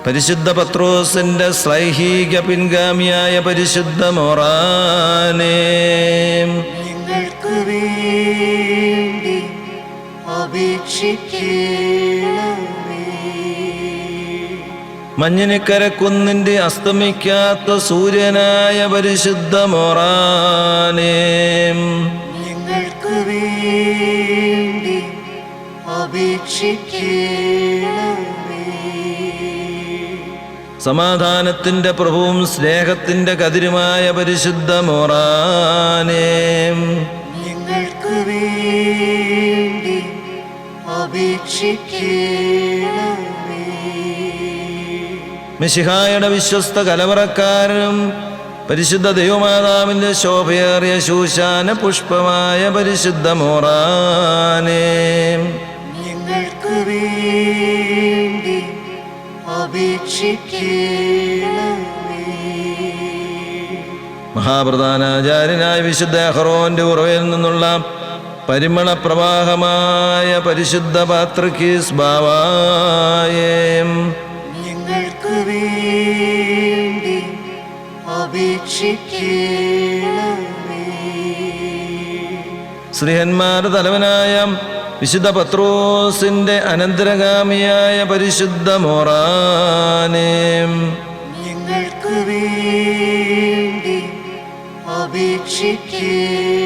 പരിശുദ്ധ പത്രോസിന്റെ ശ്ലൈഹിക പിൻഗാമിയായ പരിശുദ്ധ മൊറാനേ, ഞങ്ങൾക്ക് വേണ്ടി അപേക്ഷിക്കണമേ. മഞ്ഞിനിക്കരക്കുന്നിന്റെ അസ്തമിക്കാത്ത സൂര്യനായ പരിശുദ്ധ മൊറാനേ, ഞങ്ങൾക്ക് വേണ്ടി അപേക്ഷിക്കണമേ. സമാധാനത്തിന്റെ പ്രഭുവും സ്നേഹത്തിന്റെ കതിരുമായ പരിശുദ്ധ മൊറാനേ, ഞങ്ങൾക്ക് വേണ്ടി അപേക്ഷിക്കണമേ. മിശിഹായുടെ വിശ്വസ്ത കലവറക്കാരനും പരിശുദ്ധ ദൈവമാതാവിന്റെ ശോഭയേറിയ ശൂശാന പുഷ്പമായ പരിശുദ്ധ മൊറാനേ, ഞങ്ങൾക്ക് വേണ്ടി അപേക്ഷിക്കണമേ. മഹാപ്രധാനാചാര്യനായ വിശുദ്ധ അഹറോന്റെ ഉറവയിൽ നിന്നുള്ള പരിമള പ്രവാഹമായ പരിശുദ്ധ പാത്രിക്കീസ് ബാവായേ, ഞങ്ങൾക്ക് വേണ്ടി അപേക്ഷിക്കണമേ. ശ്രീഹന്മാരുടെ തലവനായ വിശുദ്ധ പത്രോസിന്റെ അനന്തരഗാമിയായ പരിശുദ്ധ മൊറാനേ, ഞങ്ങൾക്ക് വേണ്ടി അപേക്ഷിക്കണമേ.